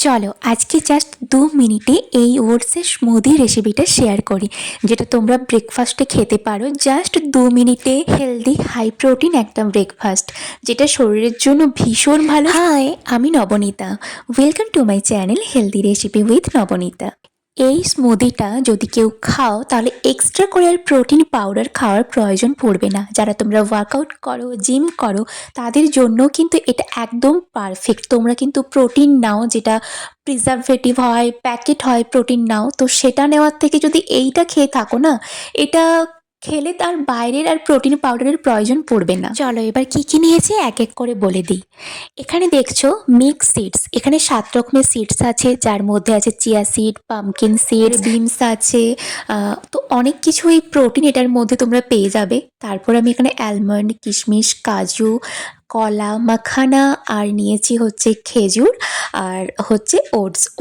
চলো আজকে জাস্ট 2 মিনিটে এই ওটসের স্মুদি রেসিপিটা শেয়ার করি, যেটা তোমরা ব্রেকফাস্টে খেতে পারো। জাস্ট 2 মিনিটে হেলদি হাই প্রোটিন একটা ব্রেকফাস্ট, যেটা শরীরের জন্য ভীষণ ভালো। হাই, আমি Nabanita. Welcome to my channel healthy recipe with Nabanita. এই স্মুদিটা যদি কেউ খাও তাহলে এক্সট্রা করে আর প্রোটিন পাউডার খাওয়ার প্রয়োজন পড়বে না। যারা তোমরা ওয়ার্কআউট করো, জিম করো, তাদের জন্য কিন্তু এটা একদম পারফেক্ট। তোমরা কিন্তু প্রোটিন নাও, যেটা প্রিজারভেটিভ হয়, প্যাকেট হয়, প্রোটিন নাও, তো সেটা নেওয়ার থেকে যদি এইটা খেয়ে থাকো না, এটা খেলে তার বাইরের আর প্রোটিন পাউডারের প্রয়োজন পড়বে না। চলো এবার কি কি নিয়েছি এক এক করে বলে দিই। এখানে দেখছো মিক্স সিডস, এখানে 7 রকমের সিডস আছে, যার মধ্যে আছে chia seed, pumpkin seed, beans আছে, তো অনেক কিছুই প্রোটিন এটার মধ্যে তোমরা পেয়ে যাবে। তারপর আমি এখানে অ্যালমন্ড, কিশমিশ, কাজু, কলা, মাখানা আর নিয়েছি হচ্ছে খেজুর আর হচ্ছে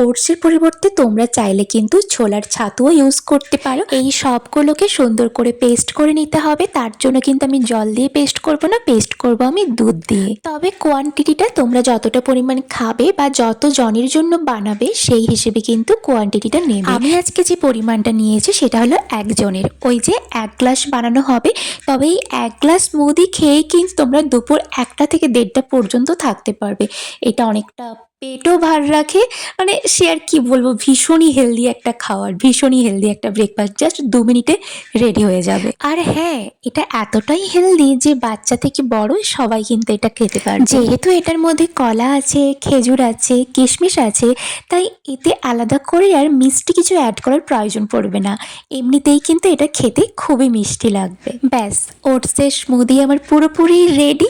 ওটসের পরিবর্তে তোমরা চাইলে কিন্তু ছোলার ছাতুও ইউজ করতে পারো। এই সবগুলোকে সুন্দর করে পেস্ট করে নিতে হবে। তার জন্য কিন্তু আমি জল দিয়ে পেস্ট করব না, পেস্ট করব আমি দুধ দিয়ে। তবে কোয়ান্টিটিটা তোমরা যতটা পরিমাণ খাবে বা যত জনের জন্য বানাবে সেই হিসেবে কিন্তু কোয়ান্টিটিটা নেবে। আমি আজকে যে পরিমাণটা নিয়েছি সেটা হলো একজনের, ওই যে 1 গ্লাস বানানো হবে। তবে এই 1 গ্লাস স্মুদি খেয়ে কিন্তু তোমরা দুপুর 1টা থেকে 1:30টা পর্যন্ত থাকতে পারবে। এটা অনেকটা পেটও ভার রাখে, মানে সে আর কি বলবো, ভীষণই হেলদি একটা খাবার, ভীষণই হেলদি একটা ব্রেকফাস্ট। জাস্ট 2 মিনিটে রেডি হয়ে যাবে। আর হ্যাঁ, এটা এতটাই হেলদি যে বাচ্চা থেকে বড় সবাই কিন্তু এটা খেতে পারবে। যেহেতু এটার মধ্যে কলা আছে, খেজুর আছে, কিশমিশ আছে, তাই এতে আলাদা করে আর মিষ্টি কিছু অ্যাড করার প্রয়োজন পড়বে না। এমনিতেই কিন্তু এটা খেতে খুবই মিষ্টি লাগবে। ব্যাস, ওটসের স্মুদি আমার পুরোপুরি রেডি।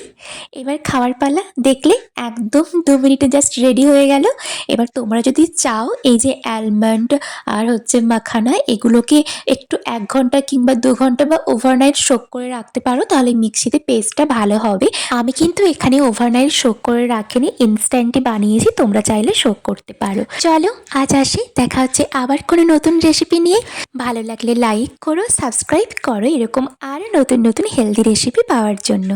এবার খাওয়ার পালা। দেখলে একদম 2 মিনিটে জাস্ট রেডি হয়ে গেল। এবার তোমরা যদি চাও এই যে অ্যালমন্ড আর হচ্ছে মাখানা, এগুলোকে একটু 1 ঘন্টা কিংবা 2 ঘন্টা বা ওভারনাইট সোক করে রাখতে পারো, তাহলে মিক্সিতে পেস্টটা ভালো হবে। আমি কিন্তু এখানে ওভারনাইট সোক করে রাখিনি, ইনস্ট্যান্টই বানিয়েছি, তোমরা চাইলে সোক করতে পারো। চলো আজ আসি, দেখা হচ্ছে আবার কোনো নতুন রেসিপি নিয়ে। ভালো লাগলে লাইক করো, সাবস্ক্রাইব করো এরকম আরও নতুন নতুন হেলদি রেসিপি পাওয়ার জন্য।